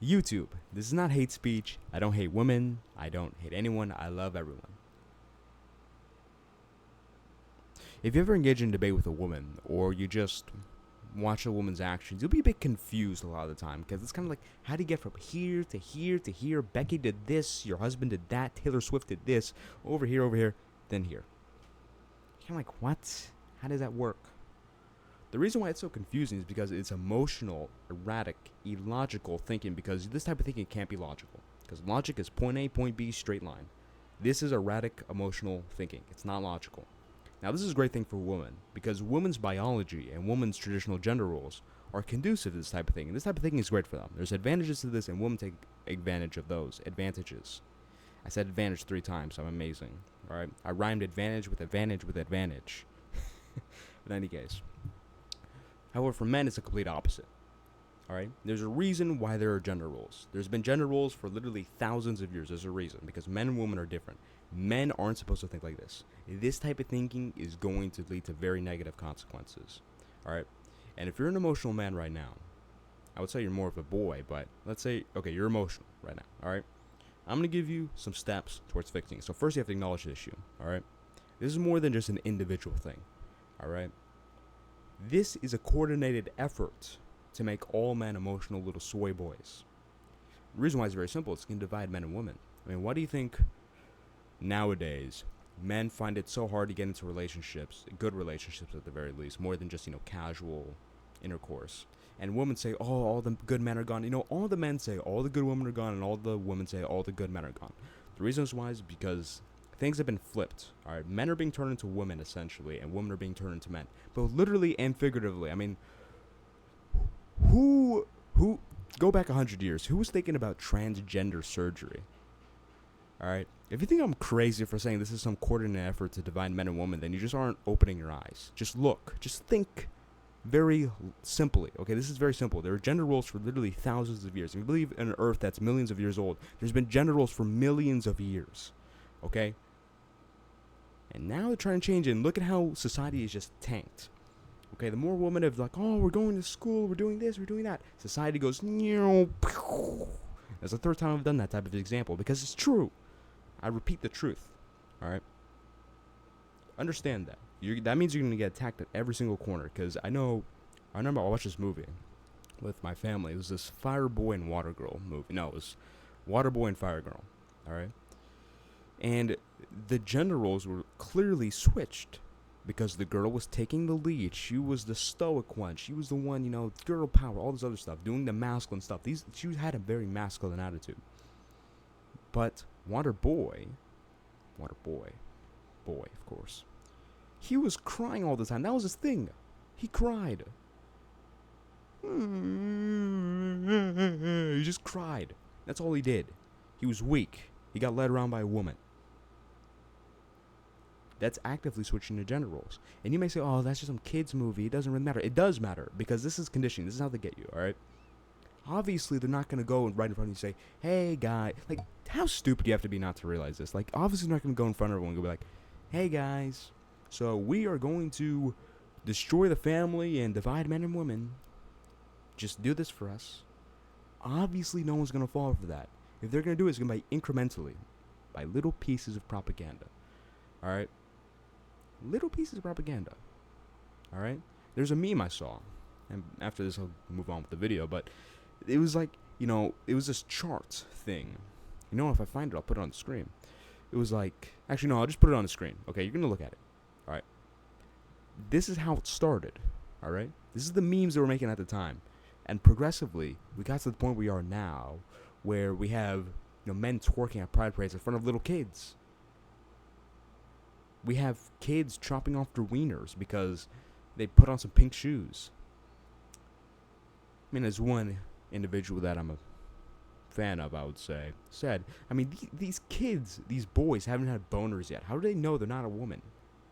YouTube. This is not hate speech. I don't hate women. I don't hate anyone. I love everyone. If you ever engage in debate with a woman, or you just watch a woman's actions, you'll be a bit confused a lot of the time, because it's kind of like, how do you get from here to here to here? Becky did this, your husband did that, Taylor Swift did this, over here, then here. You're like, what? How does that work? The reason why it's so confusing is because it's emotional, erratic, illogical thinking, because this type of thinking can't be logical. Because logic is point A, point B, straight line. This is erratic, emotional thinking. It's not logical. Now, this is a great thing for women, because women's biology and women's traditional gender roles are conducive to this type of thing, and this type of thinking is great for them. There's advantages to this, and women take advantage of those advantages. I said advantage 3 times, so I'm amazing. All right, I rhymed advantage with advantage with advantage. But in any case, however, for men, it's a complete opposite. All right, there's a reason why there are gender roles. There's been gender roles for literally thousands of years. There's a reason, because men and women are different. Men aren't supposed to think like this. This type of thinking is going to lead to very negative consequences. All right, and if you're an emotional man right now, I would say you're more of a boy, but let's say, okay, you're emotional right now. All right, I'm going to give you some steps towards fixing it. So first, you have to acknowledge the issue. All right, this is more than just an individual thing. All right, this is a coordinated effort to make all men emotional little soy boys. The reason why it's very simple. It's going to divide men and women. I mean, why do you think nowadays men find it so hard to get into relationships, good relationships at the very least, more than just, casual intercourse? And women say, oh, all the good men are gone. All the men say all the good women are gone, and all the women say all the good men are gone. The reason why is because things have been flipped. All right, men are being turned into women, essentially, and women are being turned into men, both literally and figuratively. I mean, who go back 100 years, who was thinking about transgender surgery? All right, if you think I'm crazy for saying this is some coordinated effort to divide men and women, then you just aren't opening your eyes. Just look, just think very simply. Okay, this is very simple. There are gender roles for literally thousands of years. If you believe in an earth that's millions of years old, there's been gender roles for millions of years. Okay, and now they're trying to change it, and look at how society is just tanked. Okay, the more women have like, oh, we're going to school, we're doing this, we're doing that, society goes, that's the 3rd time I've done that type of example, because it's true. I repeat the truth. All right, understand that. That means you're going to get attacked at every single corner, because I remember I watched this movie with my family. It was this Fire Boy and Water Girl movie. No, it was Water Boy and Fire Girl. All right, and the gender roles were clearly switched, because the girl was taking the lead. She was the stoic one. She was the one, girl power, all this other stuff, doing the masculine stuff. She had a very masculine attitude. But Water Boy, of course, he was crying all the time. That was his thing. He cried. He just cried. That's all he did. He was weak. He got led around by a woman. That's actively switching to gender roles. And you may say, oh, that's just some kid's movie. It doesn't really matter. It does matter, because this is conditioning. This is how they get you, all right? Obviously, they're not going to go right in front of you and say, hey, guy. Like, how stupid do you have to be not to realize this? Like, obviously, they're not going to go in front of everyone and go like, hey, guys, so we are going to destroy the family and divide men and women. Just do this for us. Obviously, no one's going to fall for that. If they're going to do it, it's going to be incrementally, by little pieces of propaganda. All right? Little pieces of propaganda. All right? There's a meme I saw, and after this I'll move on with the video, but it was like, it was this chart thing. If I find it, I'll put it on the screen. It was like, actually no, I'll just put it on the screen. Okay, you're gonna look at it. All right. This is how it started. All right? This is the memes they were making at the time. And progressively, we got to the point we are now, where we have, men twerking at pride parades in front of little kids. We have kids chopping off their wieners because they put on some pink shoes. I mean, as one individual that I'm a fan of, I would say, said, I mean, these kids, these boys haven't had boners yet. How do they know they're not a woman?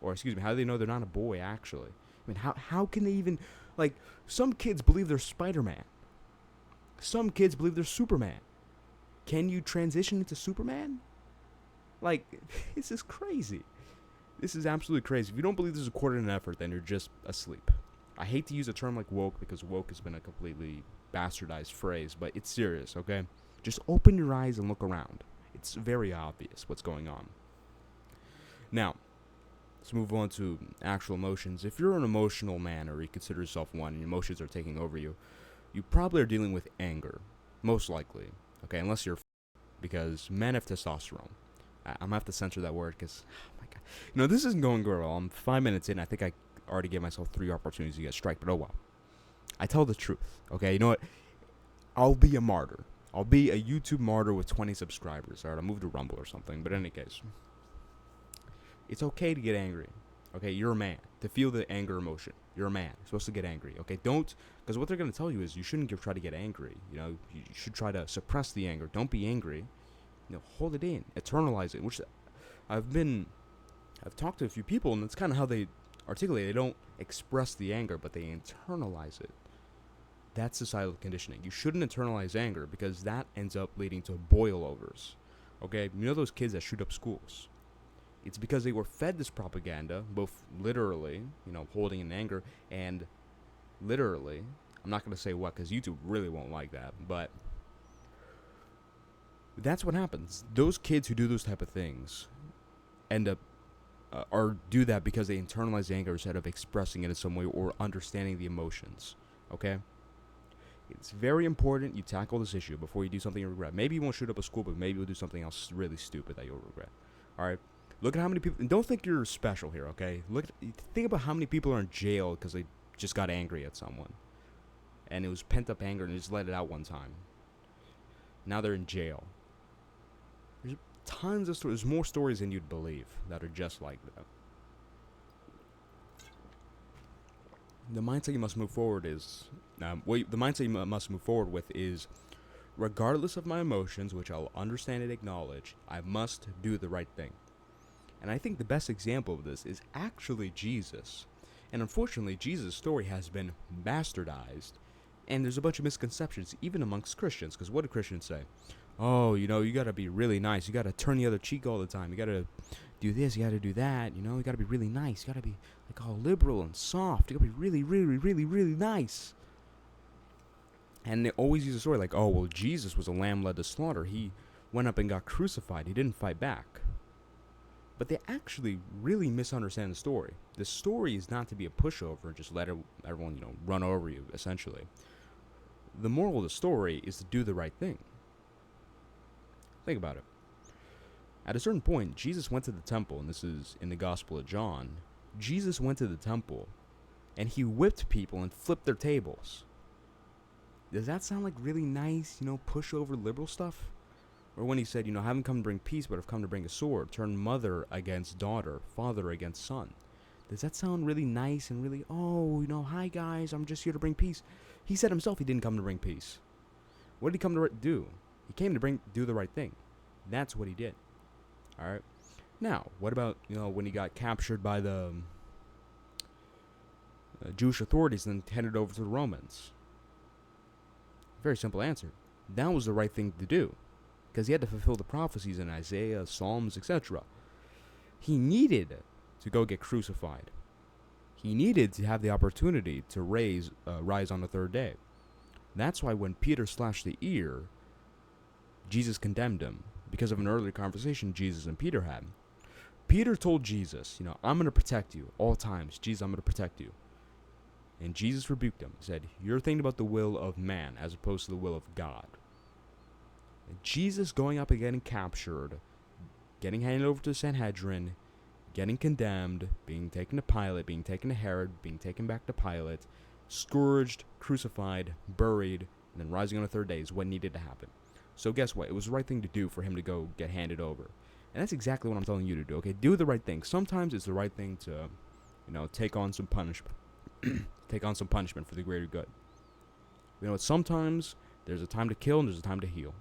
Or, excuse me, how do they know they're not a boy, actually? I mean, how can they even, like, some kids believe they're Spider-Man. Some kids believe they're Superman. Can you transition into Superman? Like, this is crazy. This is absolutely crazy. If you don't believe this is a coordinated effort, then you're just asleep. I hate to use a term like woke, because woke has been a completely bastardized phrase, but it's serious, okay? Just open your eyes and look around. It's very obvious what's going on. Now, let's move on to actual emotions. If you're an emotional man, or you consider yourself one, and emotions are taking over you, you probably are dealing with anger, most likely, okay? Unless you're because men have testosterone. I'm gonna have to censor that word because, oh my god, this isn't going good at all. I'm 5 minutes in. I think I already gave myself 3 opportunities to get a strike, but oh well. I tell the truth, okay? You know what? I'll be a martyr. I'll be a YouTube martyr with 20 subscribers. Alright, I'll move to Rumble or something. But in any case, it's okay to get angry. Okay, you're a man. To feel the anger emotion. You're a man. You're supposed to get angry. Okay, don't, because what they're going to tell you is you shouldn't try to get angry. You should try to suppress the anger. Don't be angry. Hold it in. Eternalize it. Which I've talked to a few people, and that's kind of how they articulate. They don't express the anger, but they internalize it. That's societal conditioning. You shouldn't internalize anger because that ends up leading to boilovers. Okay? Those kids that shoot up schools. It's because they were fed this propaganda, both literally, holding in anger, and literally, I'm not going to say what because YouTube really won't like that, but that's what happens. Those kids who do those type of things end up or do that because they internalize anger instead of expressing it in some way or understanding the emotions. Okay? It's very important you tackle this issue before you do something you regret. Maybe you won't shoot up a school, but maybe you'll do something else really stupid that you'll regret. Alright? Look at how many people, and don't think you're special here, okay? Think about how many people are in jail because they just got angry at someone. And it was pent-up anger and they just let it out one time. Now they're in jail. There's tons of stories. There's more stories than you'd believe that are just like that. The mindset you must move forward is, regardless of my emotions, which I'll understand and acknowledge, I must do the right thing. And I think the best example of this is actually Jesus. And unfortunately, Jesus' story has been bastardized. And there's a bunch of misconceptions, even amongst Christians. Because what do Christians say? Oh, you got to be really nice. You got to turn the other cheek all the time. You got to do this. You got to do that. You got to be really nice. You got to be like all liberal and soft. You got to be really, really, really, really nice. And they always use a story like, oh, well, Jesus was a lamb led to slaughter. He went up and got crucified. He didn't fight back. But they actually really misunderstand the story. The story is not to be a pushover and just let everyone, run over you, essentially. The moral of the story is to do the right thing. Think about it. At a certain point, Jesus went to the temple, and this is in the Gospel of John. Jesus went to the temple, and he whipped people and flipped their tables. Does that sound like really nice, pushover liberal stuff? Or when he said, I haven't come to bring peace, but I've come to bring a sword. Turn mother against daughter, father against son. Does that sound really nice and really, hi guys, I'm just here to bring peace? He said himself he didn't come to bring peace. What did he come to do? He came to do the right thing. That's what he did. Alright? Now, what about, when he got captured by the Jewish authorities and then handed over to the Romans? Very simple answer. That was the right thing to do. Because he had to fulfill the prophecies in Isaiah, Psalms, etc. He needed to go get crucified. He needed to have the opportunity to rise on the third day. That's why when Peter slashed the ear, Jesus condemned him because of an earlier conversation Jesus and Peter had. Peter told Jesus, I'm going to protect you all times. Jesus, I'm going to protect you. And Jesus rebuked him. He said, you're thinking about the will of man as opposed to the will of God. Jesus going up and getting captured, getting handed over to the Sanhedrin, getting condemned, being taken to Pilate, being taken to Herod, being taken back to Pilate, scourged, crucified, buried, and then rising on the third day is what needed to happen. So guess what? It was the right thing to do for him to go get handed over. And that's exactly what I'm telling you to do, okay? Do the right thing. Sometimes it's the right thing to, take on some punishment. Take on some punishment for the greater good. Sometimes there's a time to kill and there's a time to heal.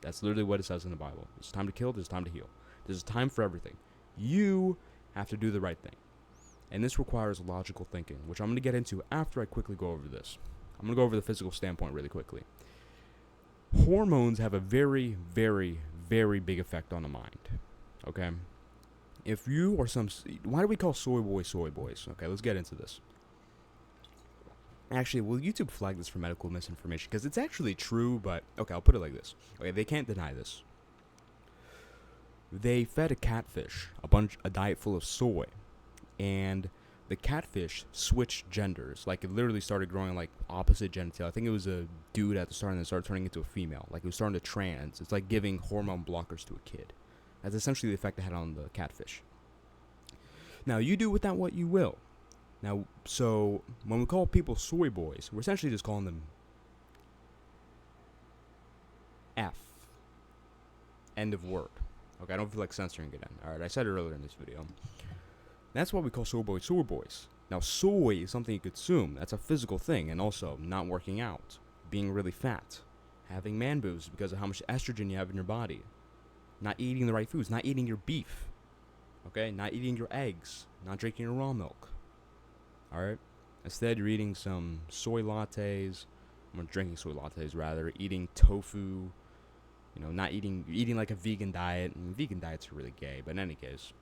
That's literally what it says in the Bible. There's time to kill, there's time to heal. There's a time for everything. You have to do the right thing. And this requires logical thinking, which I'm going to get into after I quickly go over this. I'm going to go over the physical standpoint really quickly. Hormones have a very, very, very big effect on the mind. Okay? If you are why do we call soy boys soy boys? Okay, let's get into this. Actually, will YouTube flag this for medical misinformation? Because it's actually true, but okay, I'll put it like this. Okay, they can't deny this. They fed a catfish a diet full of soy, and the catfish switched genders. Like, it literally started growing like opposite genitalia. I think it was a dude at the start, and then started turning into a female. Like, it was starting to trans. It's like giving hormone blockers to a kid. That's essentially the effect it had on the catfish. Now, you do with that what you will. Now, so when we call people soy boys, we're essentially just calling them F. End of word. Okay, I don't feel like censoring it in. Alright, I said it earlier in this video. That's why we call soy boys soy boys. Now, soy is something you consume. That's a physical thing. And also, not working out. Being really fat. Having man boobs because of how much estrogen you have in your body. Not eating the right foods. Not eating your beef. Okay? Not eating your eggs. Not drinking your raw milk. Alright? Instead, you're eating some soy lattes. Or drinking soy lattes, rather. Eating tofu. You know, not eating like a vegan diet. And vegan diets are really gay. But in any case.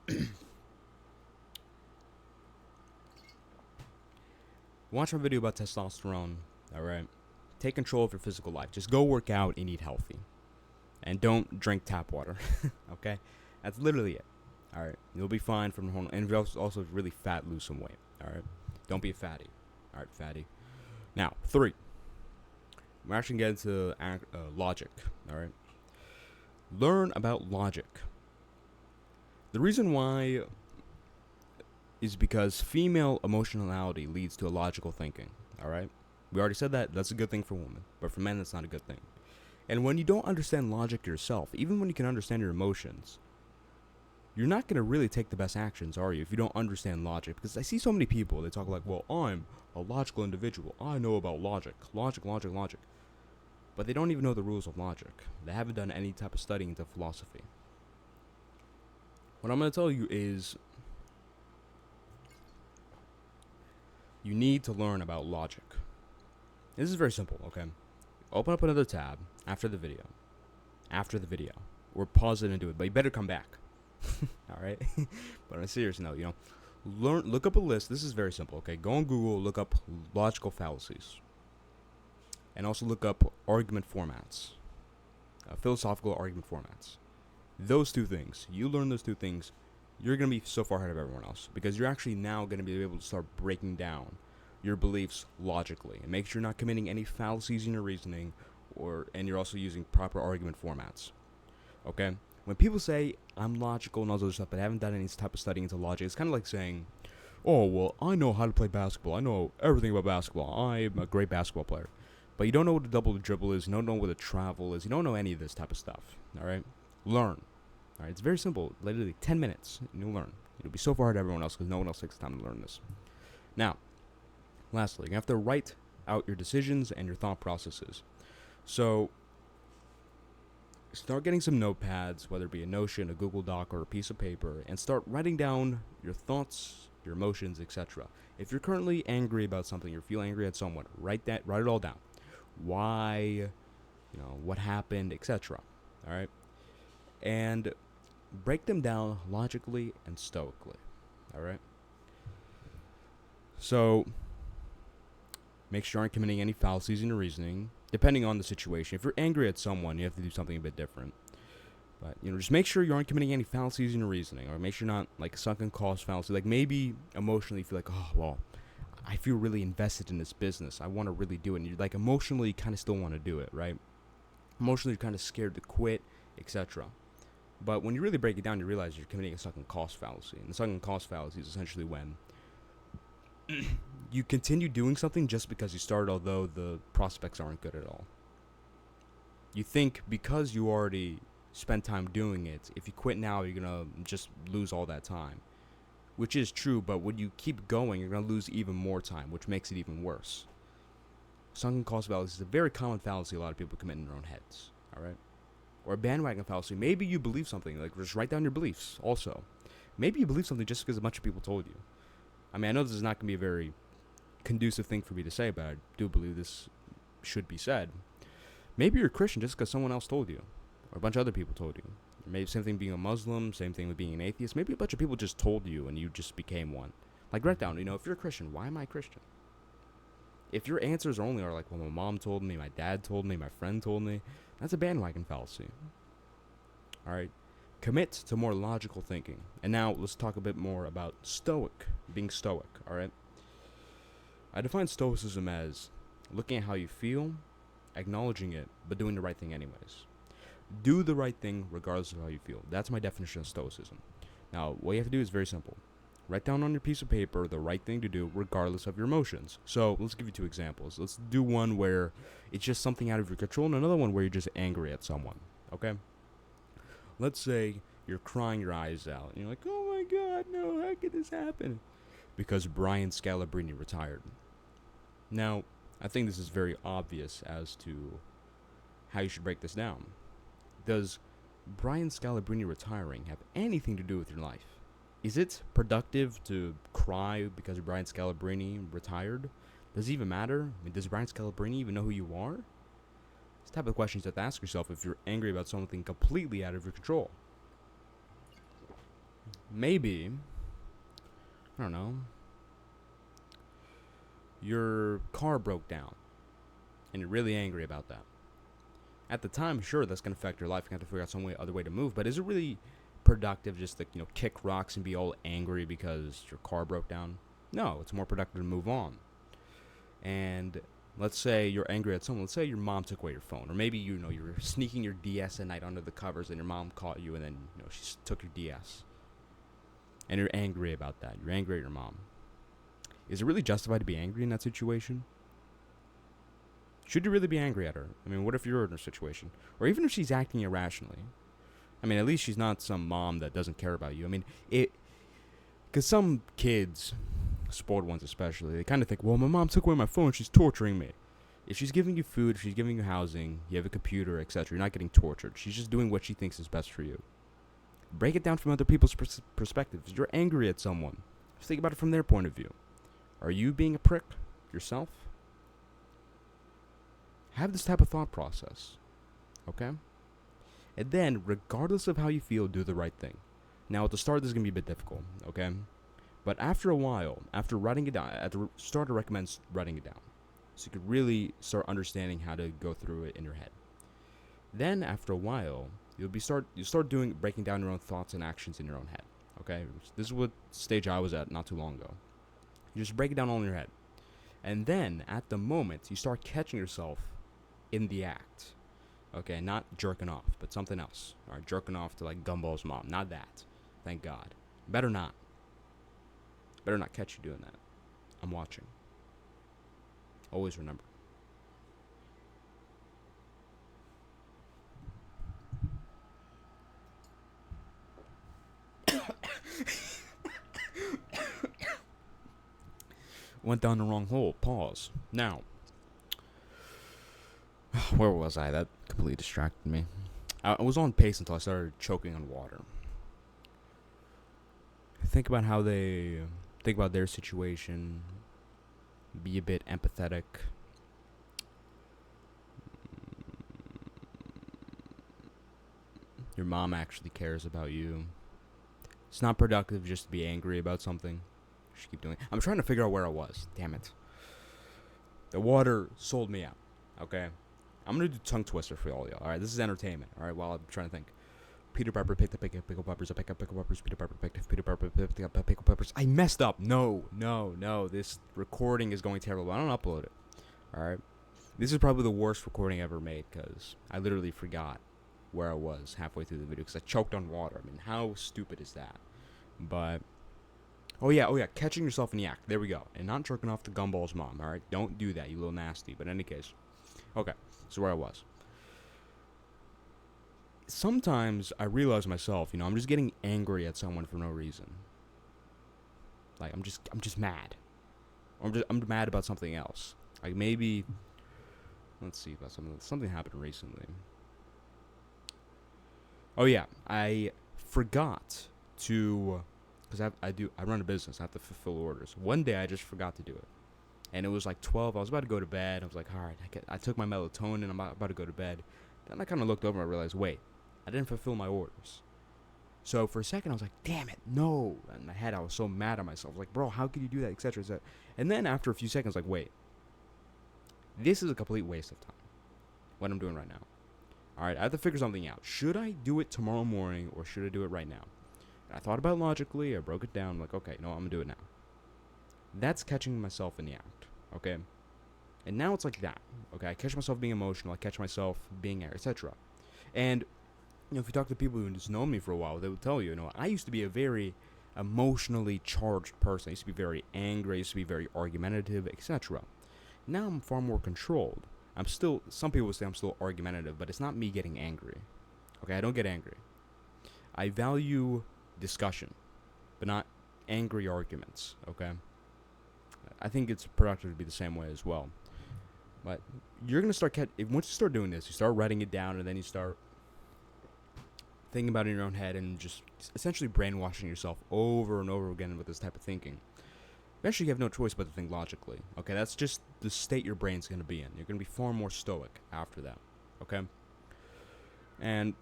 Watch my video about testosterone. Alright? Take control of your physical life. Just go work out and eat healthy. And don't drink tap water. Okay? That's literally it. Alright? You'll be fine from hormone. And if you're also really fat, lose some weight. Alright? Don't be a fatty. Alright, fatty. Now, 3. We're actually getting to logic. Alright? Learn about logic. The reason why is because female emotionality leads to illogical thinking. Alright? We already said that. That's a good thing for women. But for men, that's not a good thing. And when you don't understand logic yourself, even when you can understand your emotions, you're not going to really take the best actions, are you, if you don't understand logic? Because I see so many people, they talk like, well, I'm a logical individual. I know about logic. Logic. But they don't even know the rules of logic. They haven't done any type of studying into philosophy. What I'm going to tell you is you need to learn about logic. This is very simple, okay? Open up another tab after the video. Or pause it and do it, but you better come back. Alright? But on a serious note, you know, look up a list. This is very simple, okay? Go on Google, look up logical fallacies. And also look up argument formats. Philosophical argument formats. Those two things. You learn those two things, you're going to be so far ahead of everyone else. Because you're actually now going to be able to start breaking down your beliefs logically. And make sure you're not committing any fallacies in your reasoning. And you're also using proper argument formats. Okay? When people say, I'm logical and all this other stuff, but haven't done any type of studying into logic, it's kind of like saying, oh, well, I know how to play basketball. I know everything about basketball. I'm a great basketball player. But you don't know what a double dribble is. You don't know what a travel is. You don't know any of this type of stuff. Alright? Learn. Alright? It's very simple. Literally 10 minutes. And you'll learn. You'll be so far ahead of everyone else because no one else takes the time to learn this. Now, lastly, you have to write out your decisions and your thought processes. So, start getting some notepads, whether it be a Notion, a Google Doc, or a piece of paper, and start writing down your thoughts, your emotions, etc. If you're currently angry about something, or feel angry at someone, write it all down. Why, you know, what happened, etc. Alright? And break them down logically and stoically. Alright? So, make sure you aren't committing any fallacies in your reasoning, depending on the situation. If you're angry at someone, you have to do something a bit different. But, you know, just make sure you aren't committing any fallacies in your reasoning, or make sure you're not, like, sunken cost fallacy. Like, maybe emotionally you feel like, oh, well, I feel really invested in this business. I want to really do it. And you're, like, emotionally kind of still want to do it, right? Emotionally you're kind of scared to quit, etc. But when you really break it down, you realize you're committing a sunken cost fallacy. And the sunken cost fallacy is essentially when you continue doing something just because you started, although the prospects aren't good at all. You think because you already spent time doing it, if you quit now, you're going to just lose all that time. Which is true, but when you keep going, you're going to lose even more time, which makes it even worse. Sunken cost fallacy is a very common fallacy a lot of people commit in their own heads. Alright? Or a bandwagon fallacy. Maybe you believe something. Like, just write down your beliefs also. Maybe you believe something just because a bunch of people told you. I mean, I know this is not going to be a very conducive thing for me to say, but I do believe this should be said. Maybe you're a Christian just because someone else told you. Or a bunch of other people told you. Maybe same thing being a Muslim, same thing with being an atheist. Maybe a bunch of people just told you and you just became one. Like, write down, you know, if you're a Christian, why am I Christian? If your answers only are like, well, my mom told me, my dad told me, my friend told me, that's a bandwagon fallacy. All right. Commit to more logical thinking. And now let's talk a bit more about being stoic. All right. I define stoicism as looking at how you feel, acknowledging it, but doing the right thing anyways. Do the right thing regardless of how you feel. That's my definition of stoicism. Now, what you have to do is very simple. Write down on your piece of paper the right thing to do regardless of your emotions. So, let's give you 2 examples. Let's do one where it's just something out of your control and another one where you're just angry at someone. Okay? Let's say you're crying your eyes out and you're like, oh my god, no, how could this happen? Because Brian Scalabrine retired. Now, I think this is very obvious as to how you should break this down. Does Brian Scalabrine retiring have anything to do with your life? Is it productive to cry because Brian Scalabrine retired? Does it even matter? I mean, does Brian Scalabrine even know who you are? It's the type of questions you have to ask yourself if you're angry about something completely out of your control. Maybe, I don't know, your car broke down and you're really angry about that. At the time, sure, that's going to affect your life. You have to figure out some other way to move. But is it really productive just to, kick rocks and be all angry because your car broke down? No, it's more productive to move on. And let's say you're angry at someone. Let's say your mom took away your phone. Or maybe, you were sneaking your DS at night under the covers and your mom caught you and then, she took your DS. And you're angry about that. You're angry at your mom. Is it really justified to be angry in that situation? Should you really be angry at her? I mean, what if you're in her situation? Or even if she's acting irrationally? I mean, at least she's not some mom that doesn't care about you. I mean, because some kids, spoiled ones especially, they kind of think, well, my mom took away my phone, she's torturing me. If she's giving you food, if she's giving you housing, you have a computer, etc., you're not getting tortured. She's just doing what she thinks is best for you. Break it down from other people's perspectives. You're angry at someone. Just think about it from their point of view. Are you being a prick yourself? Have this type of thought process, okay? And then, regardless of how you feel, do the right thing. Now, at the start, this is going to be a bit difficult, okay? But after a while, after writing it down, at the start, I recommend writing it down. So you could really start understanding how to go through it in your head. Then, after a while, you'll start breaking down your own thoughts and actions in your own head, okay? This is what stage I was at not too long ago. You just break it down all in your head. And then, at the moment, you start catching yourself in the act. Okay, not jerking off, but something else. Alright, jerking off to like Gumball's mom. Not that. Thank God. Better not. Better not catch you doing that. I'm watching. Always remember. Went down the wrong hole. Pause. Now, where was I? That completely distracted me. I was on pace until I started choking on water. Think about their situation. Be a bit empathetic. Your mom actually cares about you. It's not productive just to be angry about something. Just keep doing it. I'm trying to figure out where I was. Damn it. The water sold me out. Okay? I'm going to do tongue twister for all y'all. Alright, this is entertainment. Alright, while I'm trying to think. Peter Piper picked up pickle peppers. I picked up pickle peppers. Peter Piper picked up pickle peppers. I messed up. No. This recording is going terrible. I don't upload it. Alright? This is probably the worst recording ever made because I literally forgot where I was halfway through the video because I choked on water. I mean, how stupid is that? But, oh yeah, catching yourself in the act. There we go. And not jerking off to Gumball's mom, alright? Don't do that, you little nasty. But in any case, okay, so where I was. Sometimes I realize myself, I'm just getting angry at someone for no reason. Like, I'm just mad. Or I'm mad about something else. Like, maybe, let's see, about something happened recently. Oh yeah, I forgot to, because I run a business, I have to fulfill orders. One day I just forgot to do it. And it was like 12, I was about to go to bed, I was like, alright, I took my melatonin, I'm about to go to bed. Then I kind of looked over and I realized, wait, I didn't fulfill my orders. So for a second I was like, damn it, no. In my head I was so mad at myself, like, bro, how could you do that, etc., etc. And then after a few seconds, like, wait, This is a complete waste of time, what I'm doing right now. Alright, I have to figure something out. Should I do it tomorrow morning, or should I do it right now? And I thought about it logically, I broke it down, I'm like, okay, no, I'm gonna do it now. That's catching myself in the act, okay? And now it's like that, okay? I catch myself being emotional, I catch myself being angry, etc. And, if you talk to people who just know me for a while, they will tell you, I used to be a very emotionally charged person. I used to be very angry, I used to be very argumentative, etc. Now I'm far more controlled. Some people say I'm still argumentative, but it's not me getting angry. Okay, I don't get angry. I value discussion, but not angry arguments, okay? I think it's productive to be the same way as well. But you're going to start, once you start doing this, you start writing it down, and then you start thinking about it in your own head and just essentially brainwashing yourself over and over again with this type of thinking. Eventually, you have no choice but to think logically. Okay, that's just the state your brain's going to be in. You're going to be far more stoic after that. Okay? And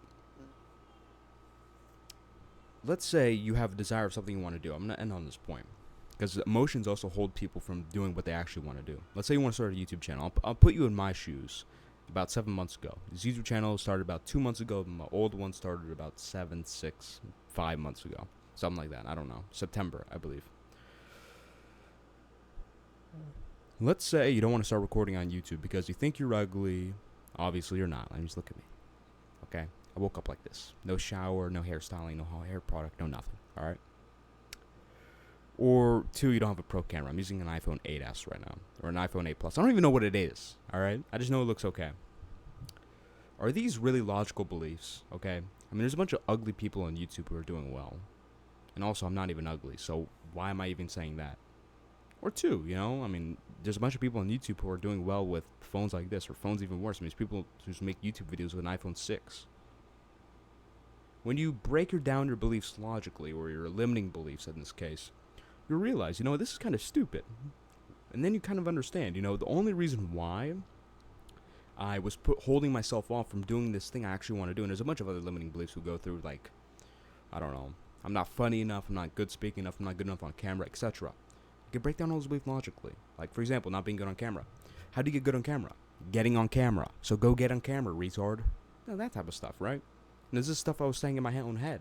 let's say you have a desire of something you want to do. I'm going to end on this point, because emotions also hold people from doing what they actually want to do. Let's say you want to start a YouTube channel. I'll put you in my shoes. About 7 months ago. This YouTube channel started about 2 months ago. My old one started about 5 months ago. Something like that. I don't know. September, I believe. Let's say you don't want to start recording on YouTube because you think you're ugly. Obviously, you're not. Just look at me. Okay? I woke up like this. No shower, no hairstyling, no hair product, no nothing. Alright? Or 2, you don't have a pro camera. I'm using an iPhone 8s right now. Or an iPhone 8 Plus. I don't even know what it is. Alright? I just know it looks okay. Are these really logical beliefs? Okay? I mean, there's a bunch of ugly people on YouTube who are doing well. And also, I'm not even ugly. So, why am I even saying that? Or 2, I mean, there's a bunch of people on YouTube who are doing well with phones like this. Or phones even worse. I mean, there's people who make YouTube videos with an iPhone 6. When you break down your beliefs logically, or your limiting beliefs in this case, you realize, this is kind of stupid. And then you kind of understand, the only reason why I was holding myself off from doing this thing I actually want to do, and there's a bunch of other limiting beliefs who go through, like, I don't know, I'm not funny enough, I'm not good speaking enough, I'm not good enough on camera, etc. You can break down all those beliefs logically. Like, for example, not being good on camera. How do you get good on camera? Getting on camera. So go get on camera, retard. That type of stuff, right? And this is stuff I was saying in my own head.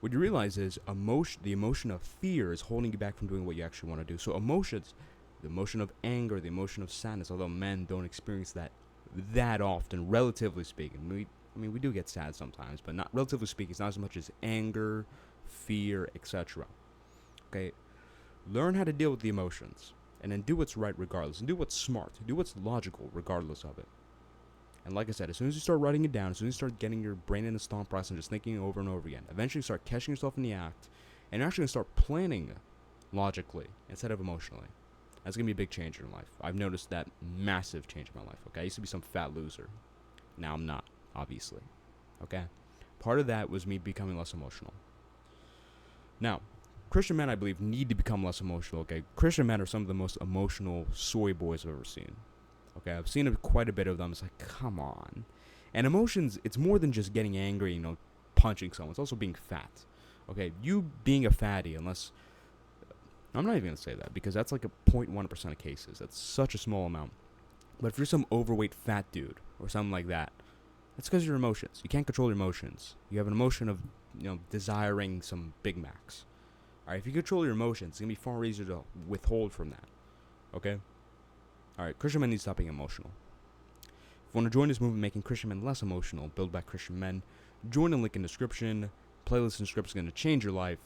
What you realize is the emotion of fear is holding you back from doing what you actually want to do. So emotions, the emotion of anger, the emotion of sadness, although men don't experience that often, relatively speaking. We do get sad sometimes, but not relatively speaking, it's not as much as anger, fear, etc. Okay? Learn how to deal with the emotions, and then do what's right regardless, and do what's smart, do what's logical regardless of it. And like I said, as soon as you start writing it down, as soon as you start getting your brain in a stomp process and just thinking over and over again, eventually you start catching yourself in the act, and you're actually going to start planning logically instead of emotionally. That's going to be a big change in your life. I've noticed that massive change in my life, okay? I used to be some fat loser. Now I'm not, obviously, okay? Part of that was me becoming less emotional. Now, Christian men, I believe, need to become less emotional, okay? Christian men are some of the most emotional soy boys I've ever seen. Okay, I've seen quite a bit of them. It's like, come on. And emotions, it's more than just getting angry, punching someone. It's also being fat. Okay, you being a fatty, unless... I'm not even going to say that, because that's like a 0.1% of cases. That's such a small amount. But if you're some overweight fat dude, or something like that, that's because of your emotions. You can't control your emotions. You have an emotion of, desiring some Big Macs. Alright, if you control your emotions, it's going to be far easier to withhold from that. Okay? Alright, Christian men need to stop being emotional. If you want to join this movement making Christian men less emotional, build back Christian men, join the link in the description. Playlist in the description is going to change your life.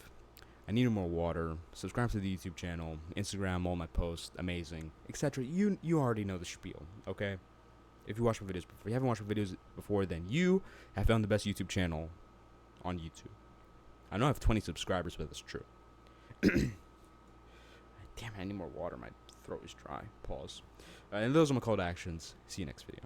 I need more water. Subscribe to the YouTube channel, Instagram, all my posts, amazing, etc. You already know the spiel, okay? If you watch my videos before. If you haven't watched my videos before, then you have found the best YouTube channel on YouTube. I know I have 20 subscribers, but that's true. Damn, I need more water. My throat is dry. Pause. And those are my call to actions. See you next video.